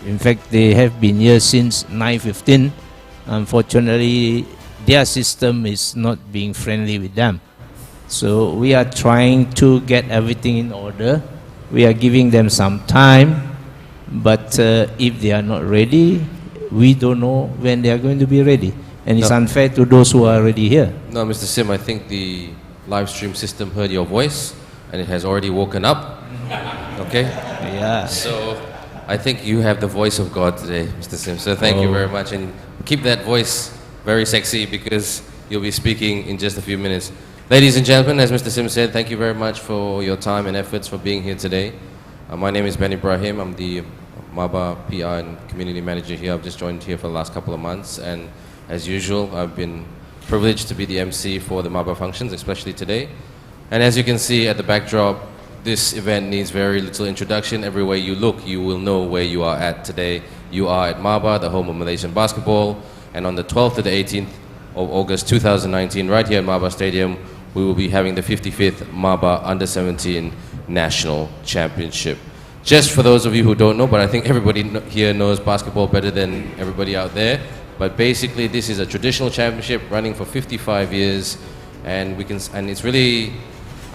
In fact, they have been here since 9:15. Unfortunately, their system is not being friendly with them. So we are trying to get everything in order. We are giving them some time, but if they are not ready, we don't know when they are going to be ready. And it's unfair to those who are already here. No, Mr. Sim, I think the live stream system heard your voice and it has already woken up. Okay? Yeah. So I think you have the voice of God today, Mr. Sim. So thank you very much, and keep that voice very sexy because you'll be speaking in just a few minutes. Ladies and gentlemen, as Mr. Sim said, thank you very much for your time and efforts for being here today. My name is Ben Ibrahim. I'm the MABA PR and Community Manager here. I've just joined here for the last couple of months, and as usual, I've been privileged to be the MC for the MABA functions, especially today. And as you can see at the backdrop, this event needs very little introduction. Everywhere you look, you will know where you are at today. You are at MABA, the home of Malaysian basketball, and on the 12th to the 18th of August 2019, right here at MABA Stadium, we will be having the 55th MABA Under-17 National Championship. Just for those of you who don't know, but I think everybody here knows basketball better than everybody out there, but basically this is a traditional championship running for 55 years, and it's really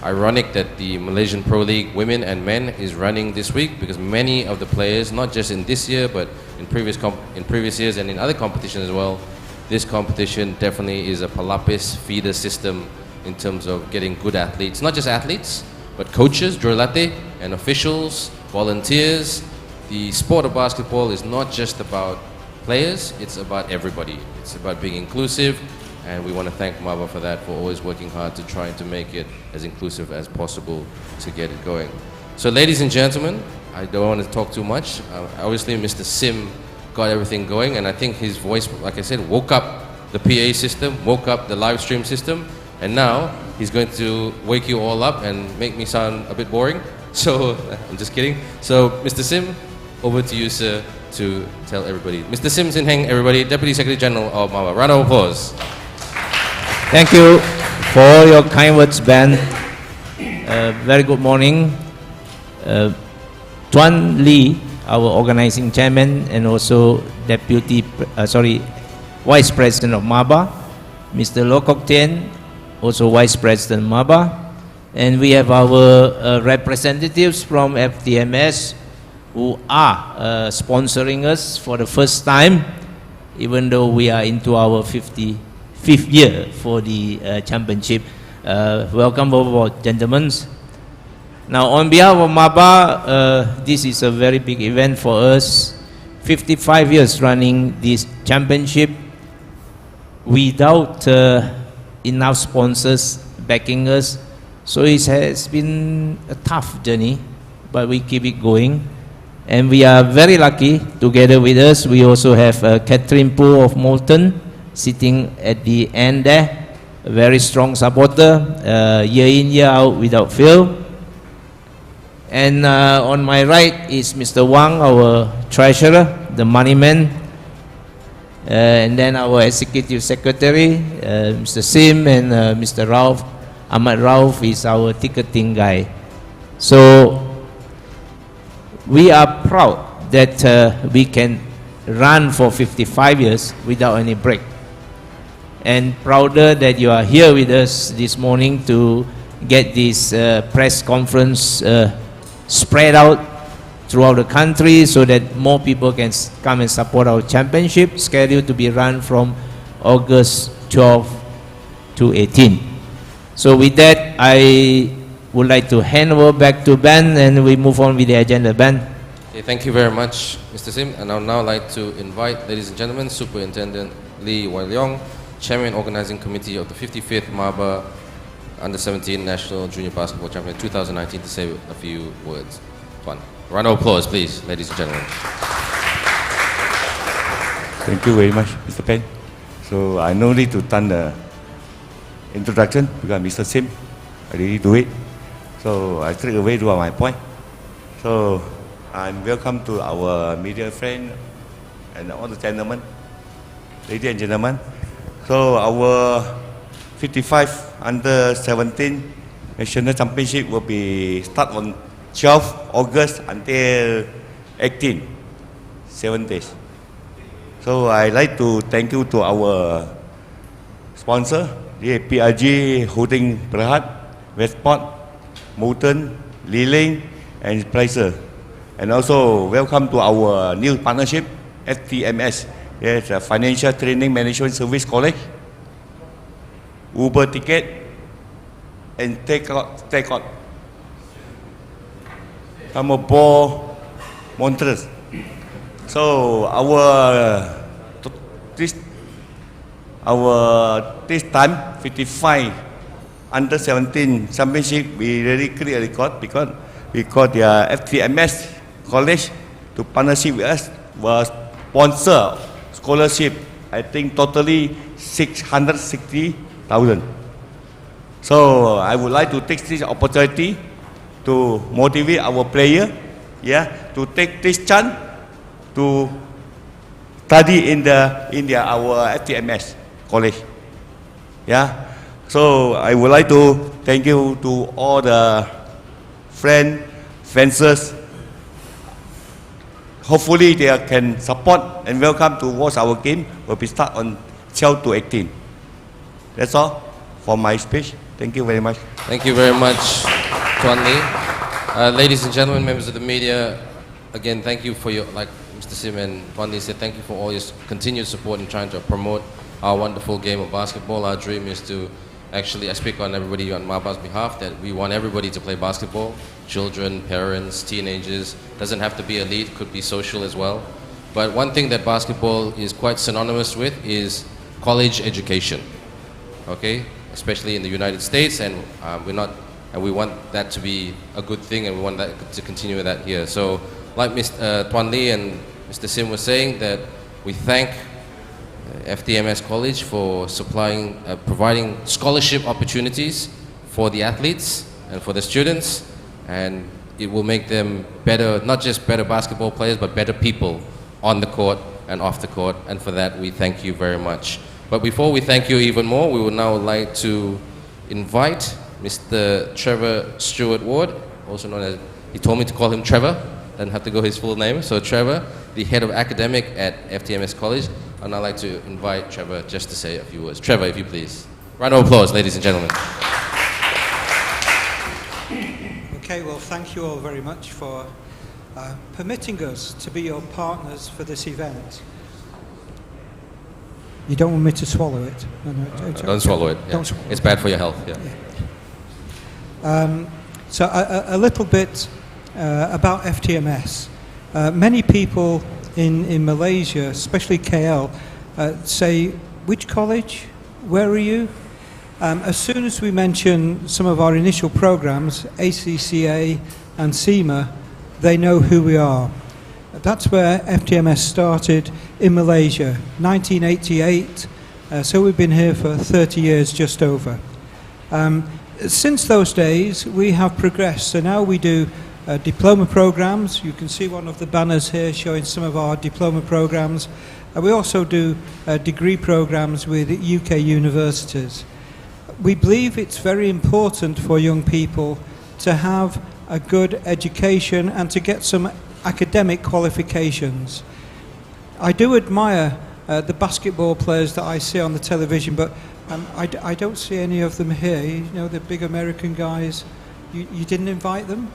ironic that the Malaysian Pro League women and men is running this week, because many of the players, not just in this year but in previous years and in other competitions as well, this competition definitely is a palapis feeder system in terms of getting good athletes, not just athletes but coaches, jurulate and officials, volunteers. The sport of basketball is not just about players, it's about everybody. It's about being inclusive, and we want to thank MABA for that, for always working hard to try to make it as inclusive as possible to get it going. So ladies and gentlemen, I don't want to talk too much. Obviously Mr. Sim got everything going, and I think his voice, like I said, woke up the PA system, woke up the live stream system, and now he's going to wake you all up and make me sound a bit boring. So, I'm just kidding. So, Mr. Sim, over to you, sir, to tell everybody. Mr. Sim Sin Heng, everybody, Deputy Secretary General of MABA. Round of applause. Thank you for your kind words, Ben. Very good morning. Tuan Lee, our organizing chairman and also Vice President of MABA. Mr. Loh Kok Tien, also Vice President MABA. And we have our representatives from FTMS who are sponsoring us for the first time, even though we are into our 55th year for the championship. Welcome aboard, gentlemen. Now, on behalf of MABA, this is a very big event for us. 55 years running this championship without enough sponsors backing us. So it has been a tough journey, but we keep it going. And we are very lucky. Together with us, we also have Catherine Poole of Moulton sitting at the end there, a very strong supporter, year in, year out without fail. And on my right is Mr. Wang, our treasurer, the money man. And then our executive secretary, Mr. Sim, and Mr. Rauf. Ahmad Rauf is our ticketing guy. So we are proud that we can run for 55 years without any break. And prouder that you are here with us this morning to get this press conference spread out throughout the country so that more people can come and support our championship, scheduled to be run from August 12 to 18. So with that, I would like to hand over back to Ben, and we move on with the agenda. Ben. Okay, thank you very much, Mr. Sim. And I would now like to invite, ladies and gentlemen, Superintendent Lee Wai Leong, Chairman Organizing Committee of the 55th MABA Under-17 National Junior Basketball Championship 2019, to say a few words. One. Round of applause, please, ladies and gentlemen. Thank you very much, Mr. Pen. So I no need to turn the introduction because Mr. Sim already do it. So I straight away do my point. So I'm welcome to our media friend and all the gentlemen, ladies and gentlemen. So our 55 Under-17 National Championship will be start on 12 August until 18. 7 days. So I like to thank you to our sponsor, the PRG Holding Berhad, Westport, Moulton, Liling, and Placer. And also welcome to our new partnership, FTMS. There's a Financial Training Management Service College, Uber Ticket, and Takeout. Tamabo Montreux. So this time 55 under 17 championship, we really create a record because we got the FTMS college to partnership with us, was sponsor scholarship, I think totally 660,000. So I would like to take this opportunity to motivate our player, to take this chance to study in our FTMS college. So I would like to thank you to all the fencers. Hopefully they can support and welcome to watch our game. Will be start on 12 to 18. That's all for my speech. Thank you very much. Thank you very much, Tuan Lee. Ladies and gentlemen, members of the media, again, thank you for your, like Mr. Sim and Tuan Lee said, thank you for all your continued support in trying to promote our wonderful game of basketball. Our dream is to actually, I speak on everybody on MABA's behalf, that we want everybody to play basketball. Children, parents, teenagers, doesn't have to be elite, could be social as well. But one thing that basketball is quite synonymous with is college education, okay? Especially in the United States, and we want that to be a good thing, and we want that to continue that here. So, like Tuan Lee and Mr. Sim was saying, that we thank FTMS College for providing scholarship opportunities for the athletes and for the students, and it will make them better, not just better basketball players, but better people on the court and off the court, and for that we thank you very much. But before we thank you even more, we would now like to invite Mr. Trevor Stewart Ward, also known as, he told me to call him Trevor, doesn't have to go his full name. So Trevor, the head of academic at FTMS College, and I'd like to invite Trevor just to say a few words. Trevor, if you please. Round of applause, ladies and gentlemen. Okay, well, thank you all very much for permitting us to be your partners for this event. You don't want me to swallow it? No, don't swallow it. Yeah. Don't swallow it's bad for your health. Yeah. So a little bit about FTMS. Many people in Malaysia, especially KL, say, which college? Where are you? As soon as we mention some of our initial programs, ACCA and CIMA, they know who we are. That's where FTMS started in Malaysia, 1988. So we've been here for 30 years, just over. Since those days, we have progressed. So now we do diploma programs. You can see one of the banners here showing some of our diploma programs. We also do degree programs with UK universities. We believe it's very important for young people to have a good education and to get some academic qualifications. I do admire the basketball players that I see on the television, but I don't see any of them here. You know, the big American guys, you didn't invite them?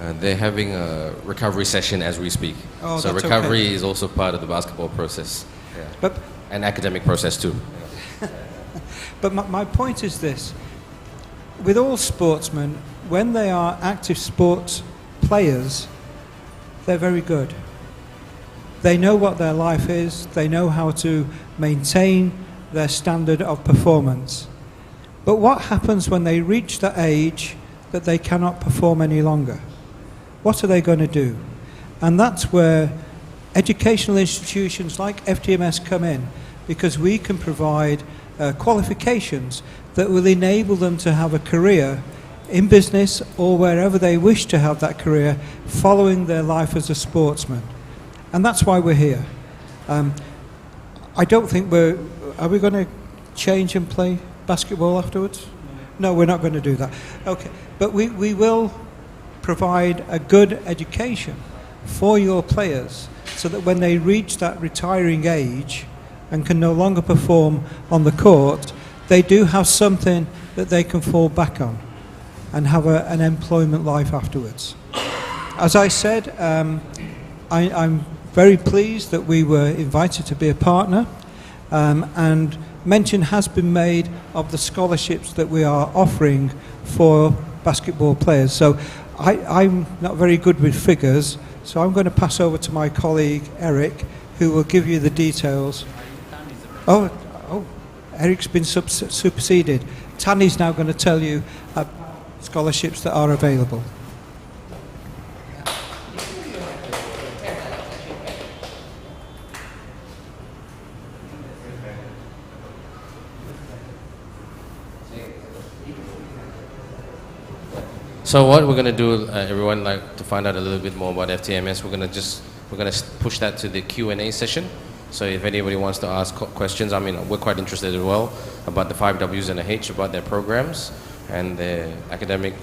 They're having a recovery session as we speak. Oh, so that's recovery okay. is also part of the basketball process. Yeah. But, and academic process too. But my point is this. With all sportsmen, when they are active sports players, they're very good. They know what their life is. They know how to maintain their standard of performance. But what happens when they reach the age that they cannot perform any longer? What are they going to do? And that's where educational institutions like FTMS come in, because we can provide qualifications that will enable them to have a career in business or wherever they wish to have that career following their life as a sportsman. And that's why we're here. I don't think are we going to change and play basketball afterwards? No, we're not going to do that. Okay, but we will provide a good education for your players, so that when they reach that retiring age and can no longer perform on the court, they do have something that they can fall back on and have an employment life afterwards. As I said, I'm very pleased that we were invited to be a partner, and mention has been made of the scholarships that we are offering for basketball players. So I'm not very good with figures, so I'm going to pass over to my colleague Eric, who will give you the details. Oh, Eric's been superseded. Tanny's now going to tell you scholarships that are available. So what we're going to do, everyone, like to find out a little bit more about FTMS, we're going to push that to the Q&A session. So if anybody wants to ask questions, I mean, we're quite interested as well about the 5 Ws and the H, about their programs and their academic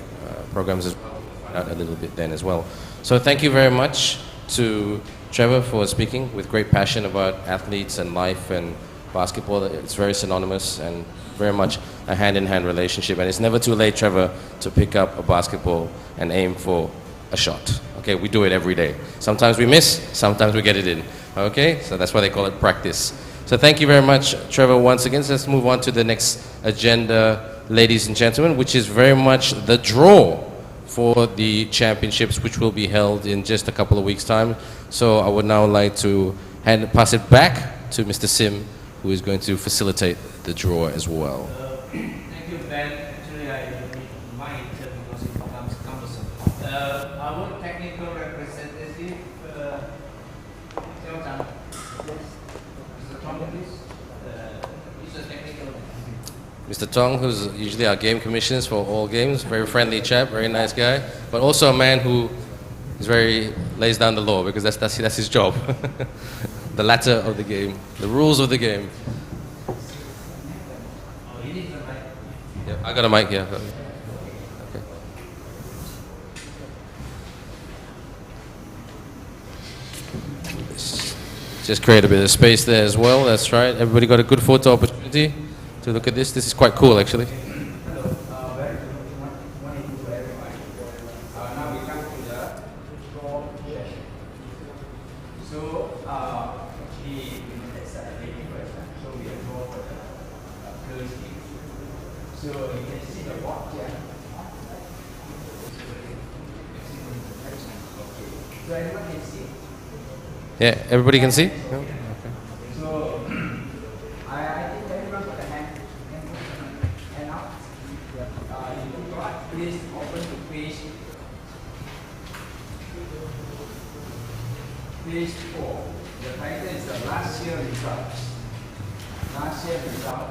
programs as well. Find out a little bit then as well. So thank you very much to Trevor for speaking with great passion about athletes and life and basketball. It's very synonymous and very much a hand-in-hand relationship. And it's never too late, Trevor, to pick up a basketball and aim for a shot. Okay, we do it every day. Sometimes we miss, sometimes we get it in. Okay, so that's why they call it practice. So thank you very much, Trevor, once again. So let's move on to the next agenda, ladies and gentlemen, which is very much the draw for the championships, which will be held in just a couple of weeks' time. So I would now like to pass it back to Mr. Sim, who is going to facilitate the draw as well. Thank you, Ben. Actually, I don't need my turn because it becomes cumbersome. Our technical representative, Mr. Tong, please. He's a technical. Mr. Tong, who's usually our game commissioners for all games, very friendly chap, very nice guy, but also a man who is lays down the law, because that's his job. The latter of the game, the rules of the game. Yeah, I got a mic here. Okay. Just create a bit of space there as well. That's right. Everybody got a good photo opportunity to look at this. This is quite cool, actually. Yeah, everybody can see? No? Okay. So, I think everyone put a hand up. If you got, please open to page 4. The title is the last year results. Last year result.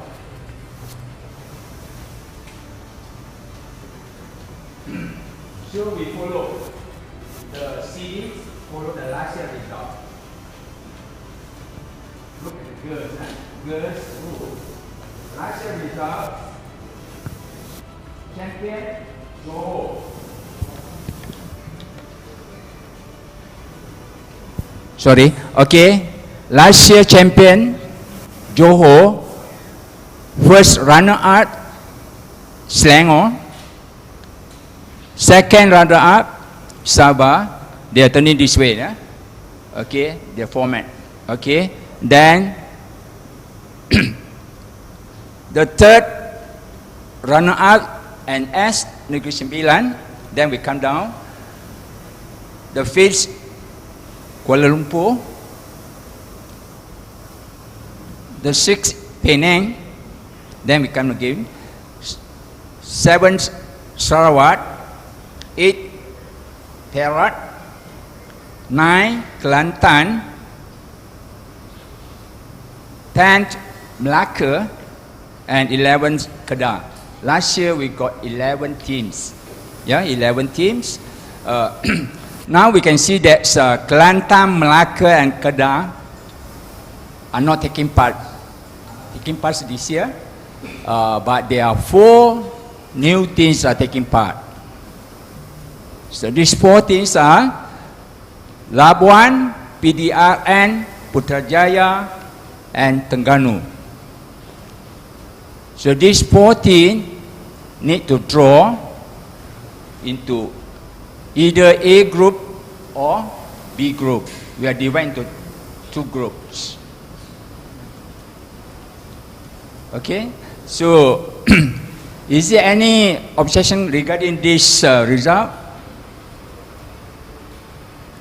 So we follow the series, follow the last year result. Look at the girls, girls, last year result, champion, Johor. Sorry, okay, last year champion, Johor, first runner-up, Selangor, second runner-up, Sabah. They are turning this way, yeah? Okay, their format, okay. Then the third runner-up and S, Negeri Sembilan. Then we come down. The fifth, Kuala Lumpur. The sixth, Penang. Then we come again. Seventh, Sarawak. Eighth, Perak. 9, Kelantan. 10th, Melaka. And 11th, Kedah. Last year we got 11 teams. Yeah, 11 teams. Now we can see that Kelantan, Melaka and Kedah are not taking part this year. But there are 4 new teams are taking part. So these 4 teams are Labuan, PDRN, Putrajaya, and Terengganu. So these 14 need to draw into either A group or B group. We are divided into 2 groups. Okay, so is there any objection regarding this result?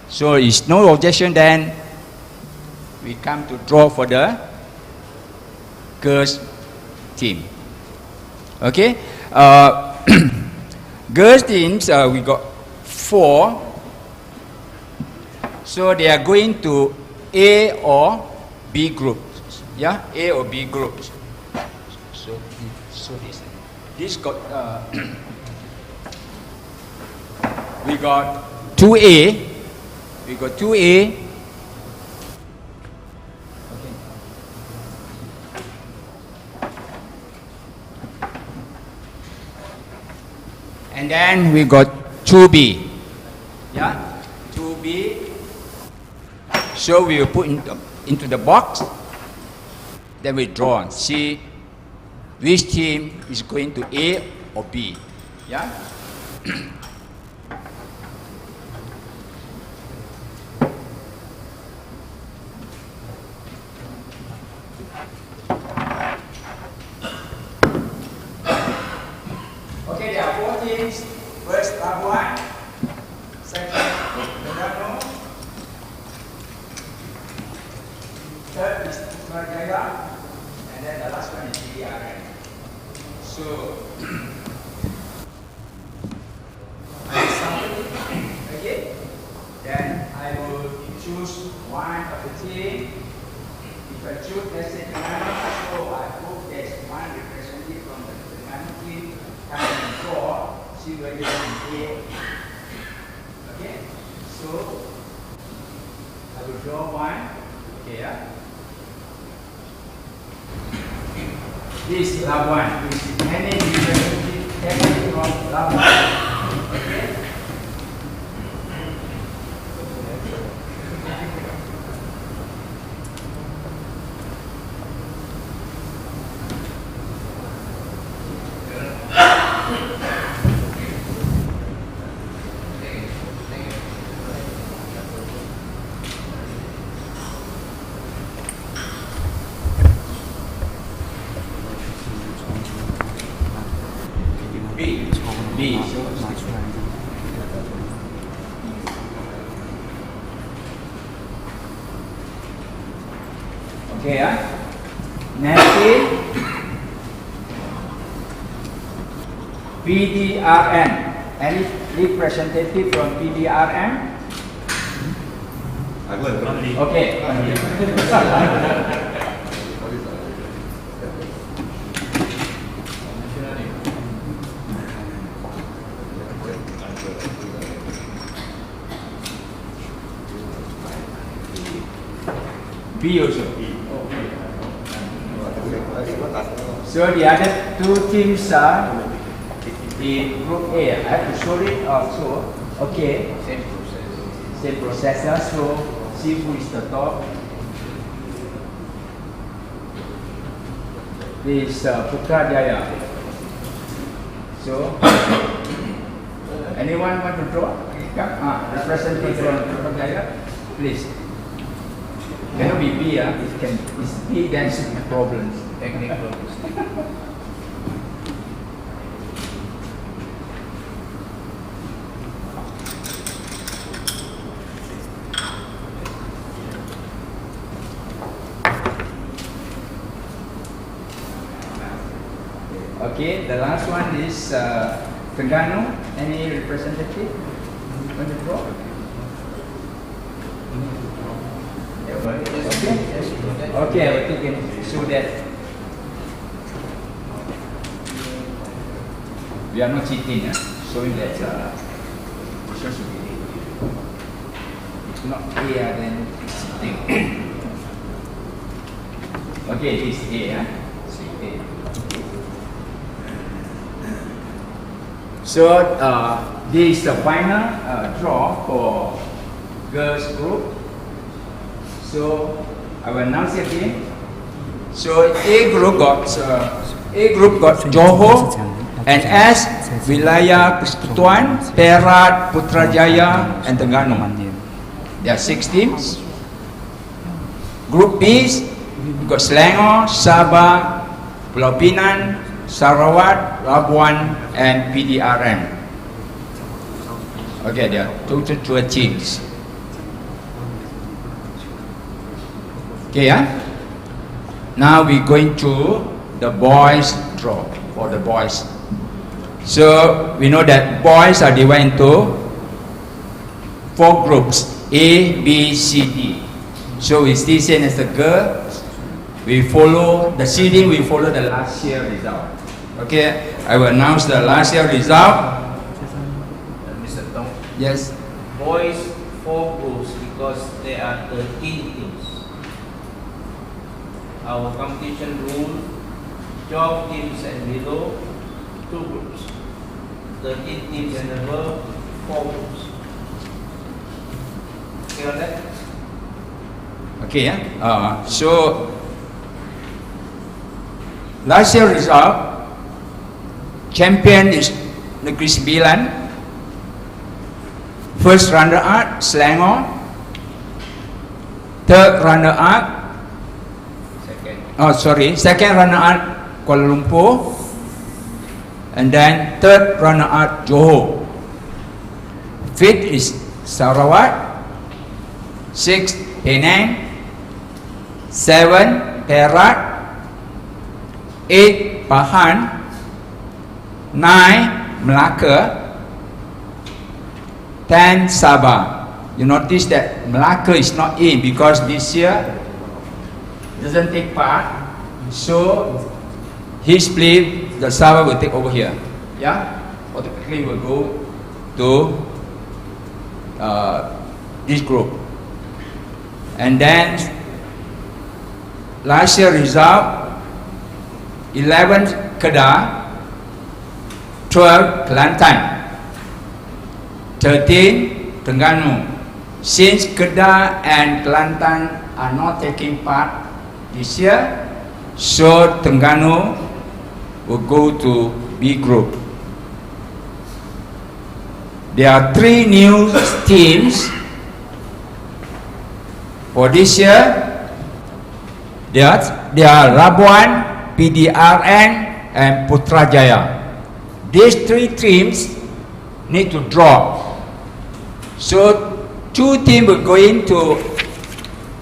So is no objection, then we come to draw for the girls team. Okay, girls teams we got 4. So they are going to A or B groups. Yeah, A or B groups. So this got we got 2A. We got 2A. Okay. And then we got 2B. Yeah, 2B. So we will put into the box. Then we draw and see which team is going to A or B. Yeah. Okay, there are 4 teams. First, Labuan. Second, Terengganu. Third is Putrajaya. And then the last one is PDRN. So, okay, then I will choose one of the team. If I choose, let's say, Terengganu, so I hope there's one representative from the Terengganu team come and draw, see whether you can A. Okay, so I will draw one. Okay, yeah. This is Labuan. This is any representative from Labuan. Okay. B. Okay, yeah. Next is PDRN. Any representative from PDRN? Okay. B also. So the other 2 teams are in group A. I have to show it also. Okay. Same process. So see who is the top. This Putrajaya. So anyone want to draw? Come. Representative from Putrajaya, please. Cannot be B, it's B, then should be problems, technical. Okay, the last one is Terengganu. Any representative want to draw? Okay, I will take it so that we are not cheating, showing that should be it's not clear, then it's cheating. Okay, this is A, A. So this is the final draw for girls group. So I will announce it again. So A group got Johor, and S Wilayah Persekutuan, Perak, Putrajaya, and Terengganu. There are 6 teams. Group B got Selangor, Sabah, Pulau Pinang, Sarawak, Labuan, and PDRM. Okay, there are total 12 teams. Okay, yeah? Now we're going to the boys draw for the boys. So we know that boys are divided into 4 groups, A, B, C, D. So we still same as the girl. We follow the seeding, we follow the last year result. Okay, I will announce the last year result. Mr. Tong, Yes. boys 4 groups because there are 13 teams. Our competition rule, 12 teams and below, 2 groups. 13 teams and above, 4 groups. Okay on that? Okay, yeah. So last year result, champion is Negeri Sembilan. First runner up Selangor. Third runner up. Second runner up Kuala Lumpur. And then third runner up Johor. Fifth is Sarawak. Sixth Penang. 7 Perak. 8 Pahang. 9 Melaka. 10 Sabah. You notice that Melaka is not in because this year doesn't take part. So his play, the Sabah will take over here. Yeah, automatically will go to this group. And then last year result, 11 Kedah, 12 Kelantan, 13 Terengganu. Since Kedah and Kelantan are not taking part this year, so Terengganu will go to B group. There are 3 new teams for this year. They are Labuan, PDRN, and Putrajaya. These 3 teams need to draw. So 2 teams will go into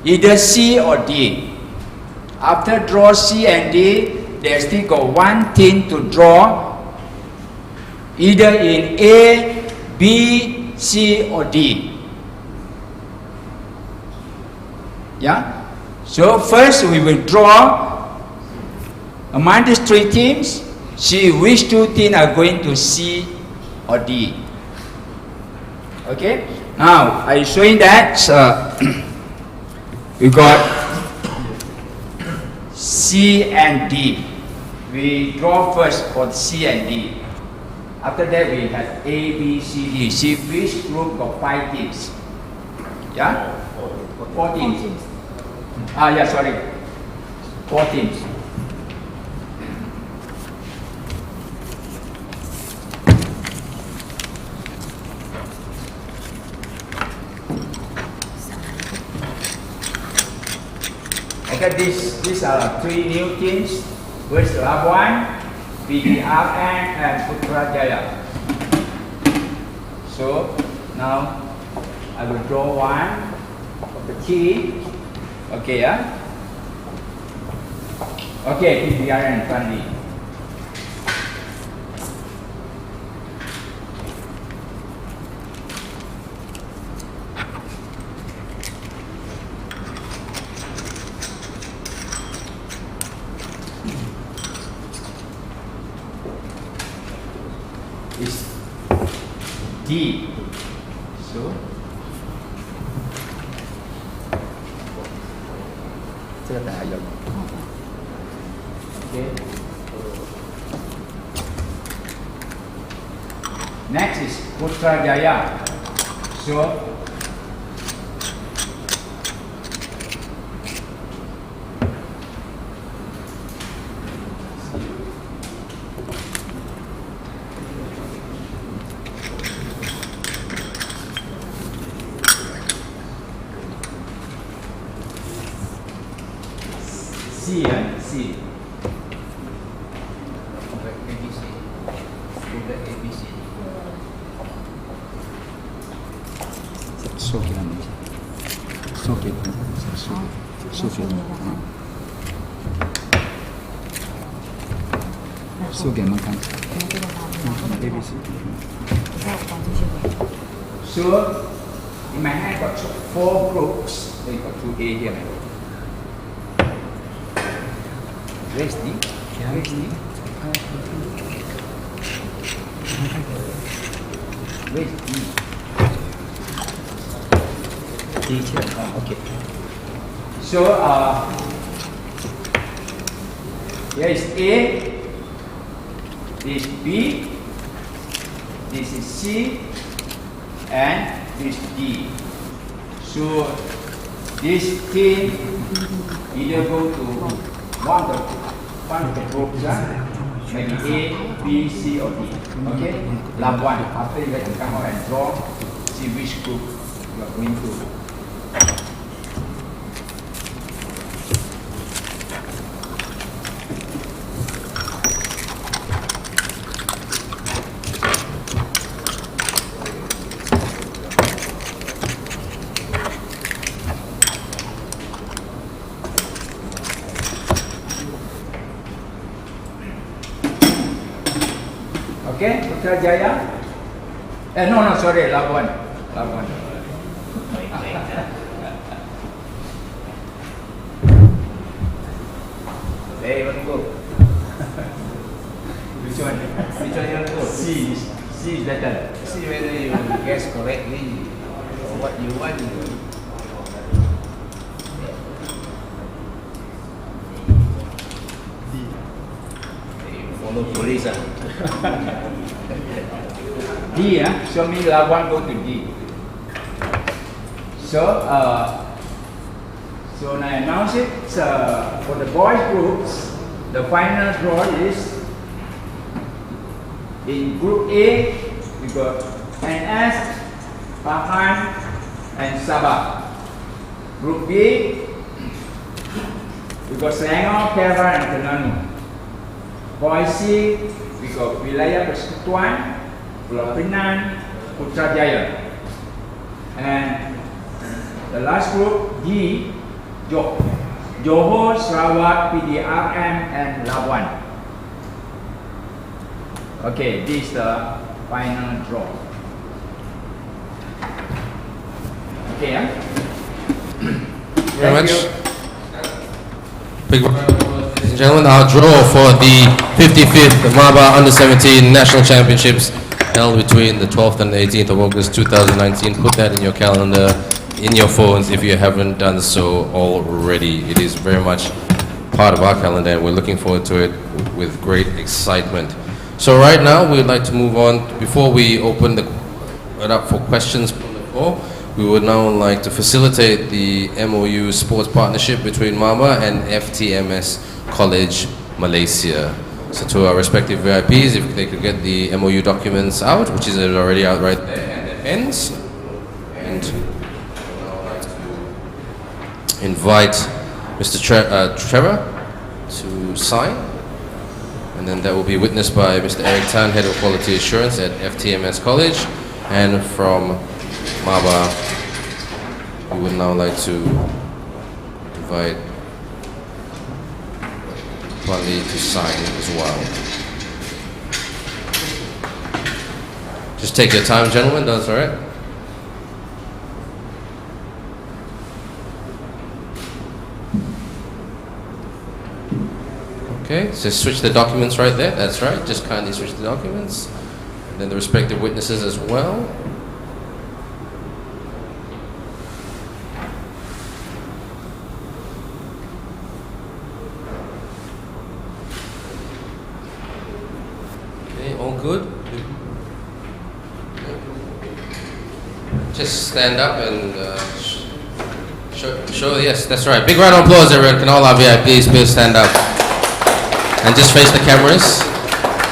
either C or D. After draw C and D, they still got 1 team to draw either in A, B, C or D. Yeah? So first we will draw among these 3 teams, see which 2 teams are going to C or D. Okay? Now I'm showing that we got C and D. We draw first for C and D. After that we have A, B, C, D. See which group got 5 teams. Yeah? 4 teams. Yeah, sorry. 4 teams. Okay, these are 3 new teams with Labuan, PDRN, and Putrajaya. So now I will draw one of the team. Okay, yeah. Okay, PDRN friendly. Is D. So okay. Next is Putrajaya. So C, C. So in my hand got 4 groups. They got 2A here. Where's D? Where's D? Where's D? D here. Oh, okay. So here is A. This is B. This is C. And this D. So this team either go to one of the groups, maybe A, B, C, or D. Okay? Lab one. After you can come out and draw, see which group you are going to. Okay, Putrajaya. No, sorry, Labuan. Hey, you want to go? Which one you want to go? C is better. See whether you guess correctly or what you want. You follow police. D, show me Labuan go to D. So now I announce it. For the boys groups, the final draw is in group A, we got NS, Pahan, and Sabah. Group B, we got Selangor, Perak, and Terengganu. Boys C, we got Wilayah Persekutuan, Pulau Pinang, Putrajaya. And the last group, D, Johor, Sarawak, PDRM, and Labuan. Okay, this is the final draw. Okay, Very much. Big round of applause, ladies and gentlemen. Our draw for the 55th MABA Under-17 National Championships held between the 12th and the 18th of August 2019. Put that in your calendar, in your phones if you haven't done so already. It is very much part of our calendar and we're looking forward to it with great excitement. So right now we would like to move on. Before we open it up for questions from the floor, we would now like to facilitate the MOU sports partnership between MABA and FTMS College Malaysia. So to our respective VIPs, if they could get the MOU documents out, which is already out right there at the ends. And I'd like to invite Mr. Trevor to sign. And then that will be witnessed by Mr. Eric Tan, Head of Quality Assurance at FTMS College. And from MABA, we would now like to invite Pali to sign as well. Just take your time, gentlemen, that's all right. Okay, so switch the documents right there, that's right, just kindly switch the documents. And then the respective witnesses as well. All good? Just stand up and show, yes, that's right. Big round of applause, everyone. Can all our VIPs please stand up? And just face the cameras.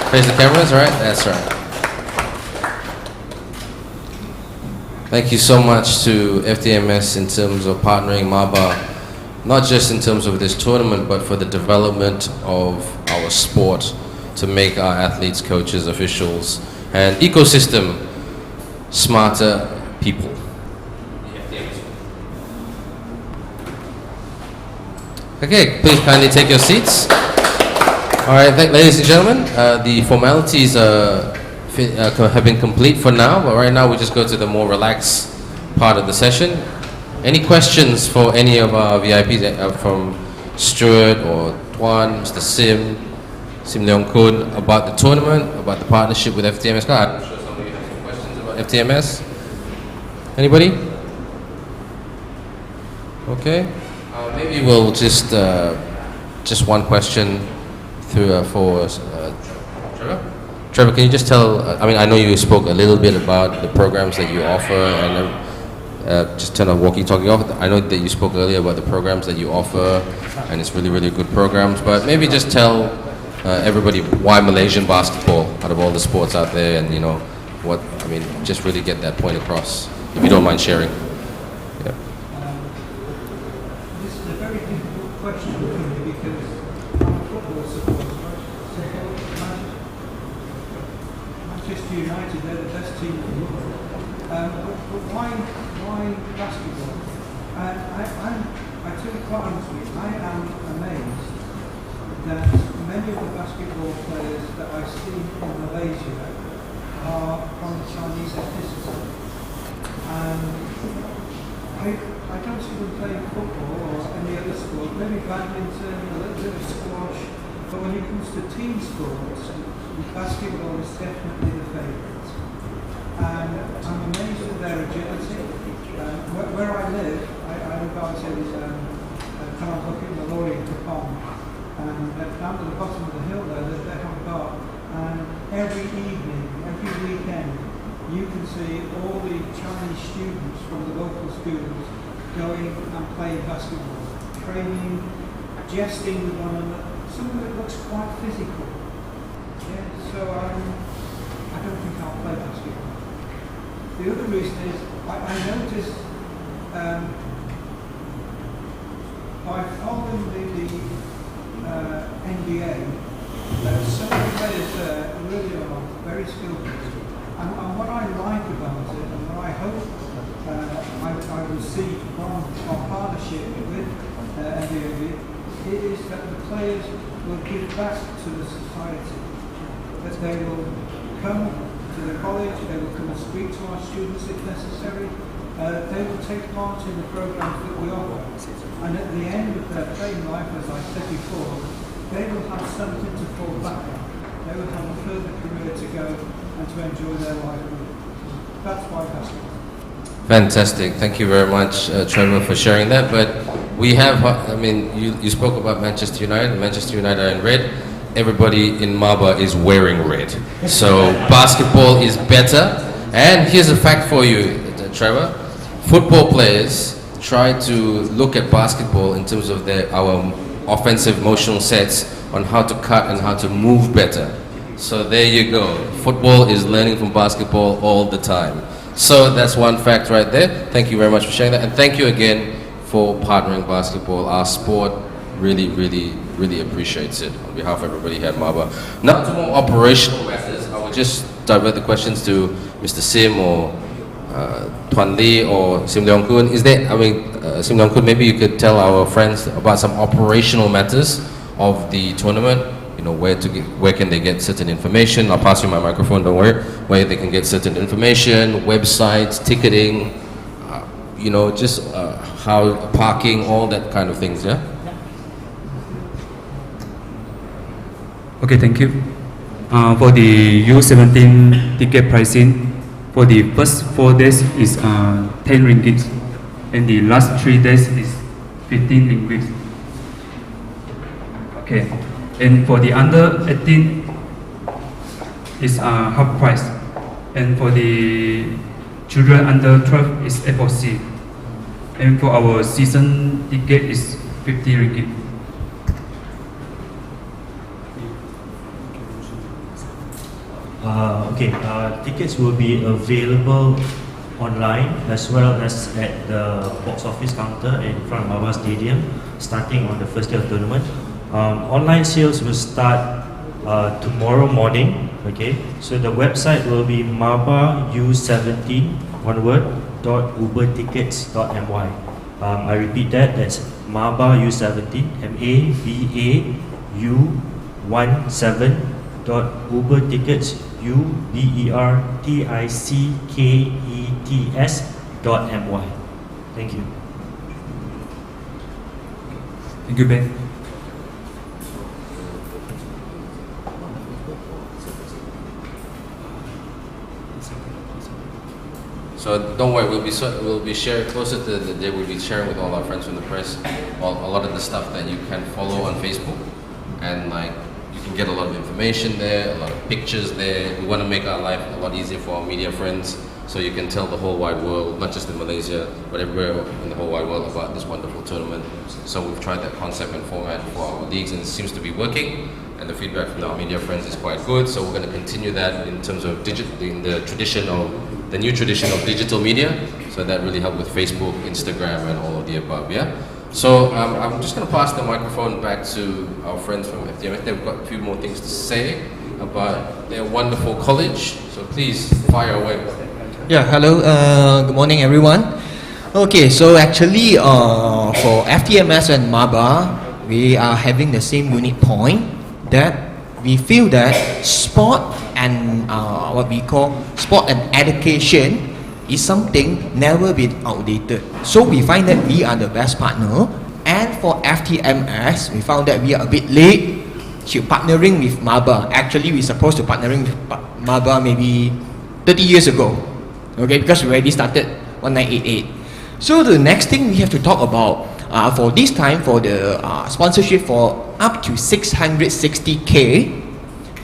Face the cameras, right? That's right. Thank you so much to FTMS in terms of partnering MABA not just in terms of this tournament, but for the development of our sport, to make our athletes, coaches, officials, and ecosystem smarter people. Okay, please kindly take your seats. All right, ladies and gentlemen, the formalities have been complete for now, but right now we just go to the more relaxed part of the session. Any questions for any of our VIPs from Stuart or Tuan, Mr. Sim Leong Kun, about the tournament, about the partnership with FTMS? I'm sure some of you have some questions about FTMS. Anybody? Okay. Maybe we'll just one question through for Trevor. Trevor, can you just tell? I mean, I know you spoke a little bit about the programs that you offer, and just turn a walkie-talkie off. I know that you spoke earlier about the programs that you offer, and it's really, really good programs. But maybe just tell everybody why Malaysian basketball out of all the sports out there, and what I mean. Just really get that point across, if you don't mind sharing. Yeah. This is a very difficult question for me because I'm a football supporter. Manchester United, they're the best team in the world. But why basketball? I tell you quite honestly, I am amazed that many of the basketball players that I see in Malaysia are from the Chinese ethnicity. And I don't see them playing football or any other sport, maybe badminton, a little bit of squash, but when it comes to team sports, basketball is definitely the favourite. And I'm amazed at their agility. Where I live, I live out in Taman Bukit Malloy in Kapong, and down to the bottom of the hill there, they have a bar, and every evening, every weekend, you can see all the Chinese students from the local schools going and playing basketball, training, jesting with one another. Some of it looks quite physical. Yeah, so I don't think I'll play basketball. The other reason is I noticed by following the NBA that some of the players really are very skilled. And what I like about it, and what I hope I will see from our partnership with NBA, is that the players will give back to the society. That they will come to the college, they will come and speak to our students if necessary. They will take part in the programs that we offer. And at the end of their playing life, as I said before, they will have something to fall back on. They will have a further career to go and to enjoy their life with. That's why basketball. Fantastic. Thank you very much, Trevor, for sharing that. But we have, I mean, you spoke about Manchester United. Manchester United are in red. Everybody in MABA is wearing red. So basketball is better. And here's a fact for you, Trevor. Football players try to look at basketball in terms of our offensive motional sets on how to cut and how to move better. So there you go. Football is learning from basketball all the time. So that's one fact right there. Thank you very much for sharing that. And thank you again for partnering basketball. Our sport really, really, really appreciates it on behalf of everybody here at MABA. Now to more operational matters, I will just divert the questions to Mr. Sim or Tuan Lee or Sim Leong Kun. Is there, Sim Leong Kun, maybe you could tell our friends about some operational matters of the tournament. Where can they get certain information? I'll pass you my microphone, don't worry. Where they can get certain information, websites, ticketing, just how parking, all that kind of things, yeah? Okay, thank you. For the U17 ticket pricing, for the first 4 days is 10 ringgit, and the last 3 days is 15 ringgit. Okay, and for the under 18 is half price, and for the children under 12 is FOC, and for our season ticket is 50 ringgit. Tickets will be available online as well as at the box office counter in front of MABA Stadium starting on the first day of tournament. Online sales will start tomorrow morning. Okay, so the website will be MABAU17 one word .ubertickets.my. I repeat that, that's MABAU17 MABAU17.ubertickets UBERTICKETS.my. Thank you. Thank you, Ben. So don't worry, we'll be sharing closer to the day. We'll be sharing with all our friends from the press a lot of the stuff that you can follow on Facebook, and like you can get a lot of information there, a lot of pictures there. We want to make our life a lot easier for our media friends, so you can tell the whole wide world, not just in Malaysia, but everywhere in the whole wide world about this wonderful tournament. So we've tried that concept and format for our leagues, and it seems to be working. And the feedback from our media friends is quite good. So we're going to continue that in terms of in the new tradition of digital media. So that really helped with Facebook, Instagram, and all of the above. Yeah. So I'm just going to pass the microphone back to our friends from FTMS. They've got a few more things to say about their wonderful college. So please fire away. Yeah. Hello. Good morning, everyone. Okay. So actually, for FTMS and MABA, we are having the same unique point, that we feel that sport and what we call sport and education is something never been outdated. So we find that we are the best partner, and for FTMS we found that we are a bit late to partnering with MABA. Actually we're supposed to partnering with MABA maybe 30 years ago, okay, because we already started 1988. So the next thing we have to talk about for this time, for the sponsorship for up to 660K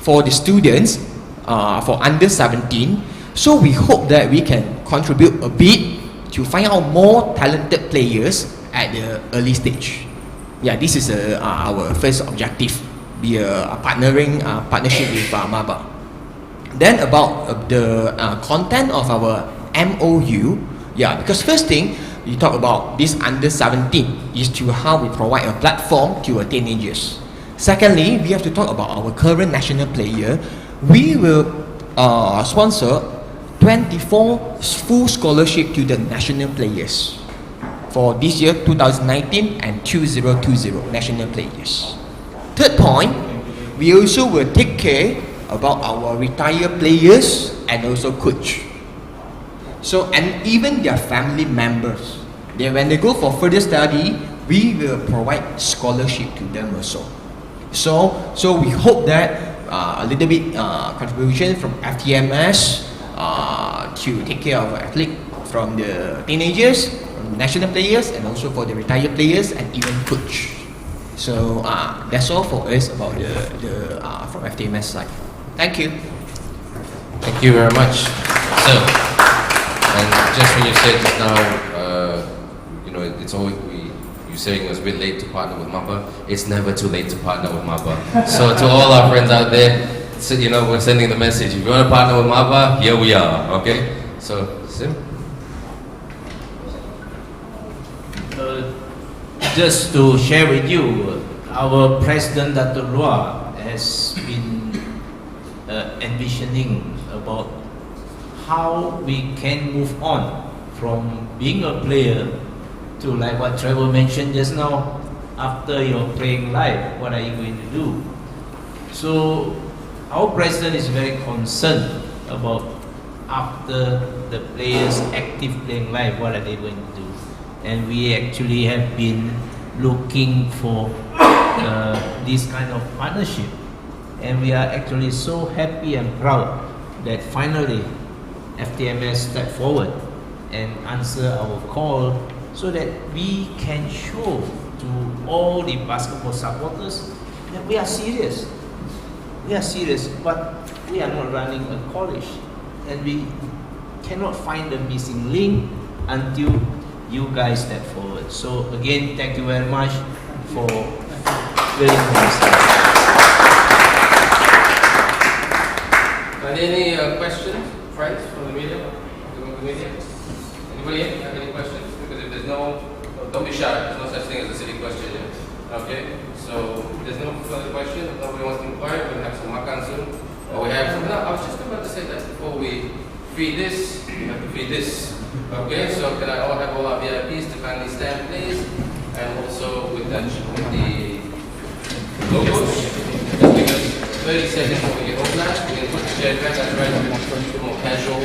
for the students for under 17. So we hope that we can contribute a bit to find out more talented players at the early stage. Yeah, this is our first objective, be a partnership with MABA. Then about the content of our MOU, yeah, because first thing we talk about this under 17 is to how we provide a platform to our teenagers. Secondly, we have to talk about our current national player. We will sponsor 24 full scholarship to the national players for this year 2019 and 2020 national players. Third point, we also will take care about our retired players and also coach. So, and even their family members, when they go for further study, we will provide scholarship to them also. So we hope that a little bit contribution from FTMS to take care of athlete from the teenagers, from the national players, and also for the retired players and even coach. So that's all for us about the from FTMS side. Thank you. Thank you very much. So, and just when you said just now, it's always you saying it was a bit late to partner with MABA. It's never too late to partner with MABA. So to all our friends out there, we're sending the message. If you want to partner with MABA, here we are. Okay. So Sim. Just to share with you, our President Dr. Lua has been envisioning about how we can move on from being a player to, like what Trevor mentioned just now, after your playing life, what are you going to do? So our president is very concerned about after the players' active playing life, what are they going to do? And we actually have been looking for this kind of partnership, and we are actually so happy and proud that finally FTMS stepped forward and answer our call, so that we can show to all the basketball supporters that we are serious. We are serious, but we are not running a college, and we cannot find the missing link until you guys step forward. So again, thank you very much for very nice. Are there any questions, friends from the media? Anybody have any questions? Because if there's no, don't be shy. There's no such thing as a silly question here. Okay. So if there's no further question. If nobody wants to inquire, we'll have some makan soon. Or we have some. No, I was just about to say that before we feed this, we have to feed this. Okay. So can I all have all our VIPs to kindly stand, please? And also with the logos. Just give us 30 seconds before we get organized. We can put the chair back. That's right. More casual.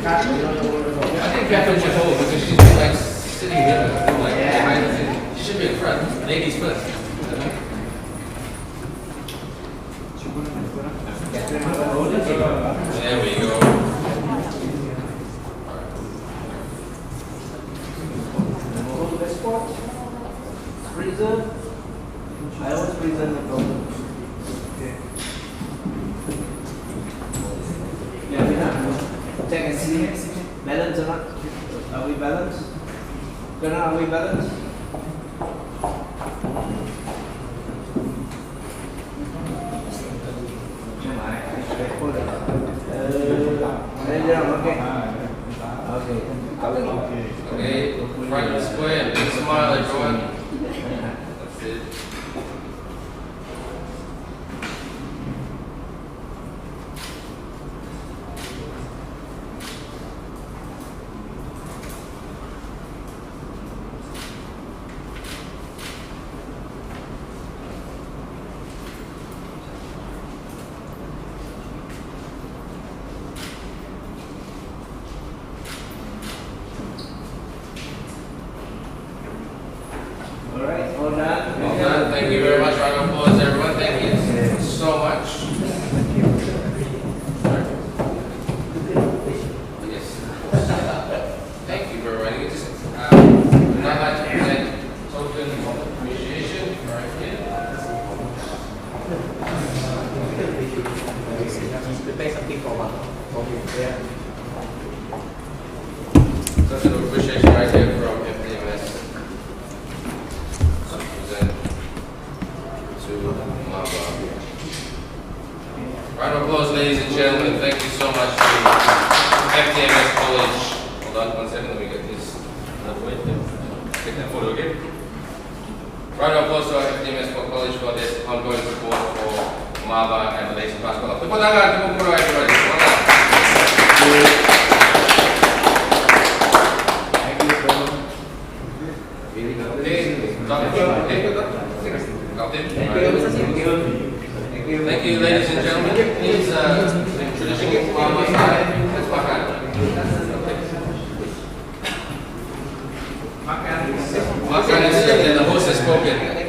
I think Catherine should hold because she's been like sitting here, like behind the scene. She should be in front. Ladies first. There we go. Freezer. I always freezer the problem. Okay. Yeah, we have. Check and see. Balance or not? Are we balanced? Colonel, are we balanced? Okay, front of the square, big smile everyone. That's it. Alright, all done. Well done. Thank you very much. Round of applause, everyone. Thank you so much. Yes. Thank you for running it. I'd like to present token of appreciation right here. Prepare something for one. Yeah. Token of appreciation right here from FDMS. To MABA. Round of applause, ladies and gentlemen. Thank you so much to FDMS College. Hold on 1 second, let me get this. Take that photo again. Round of applause to our FDMS College for this ongoing support for MABA and the latest basketball. Tepuk tangan, tepuk tangan, everybody. Tepuk tangan. Thank you, ladies and gentlemen. Please, traditional MABA side, let's makan. Makan is the host has spoken.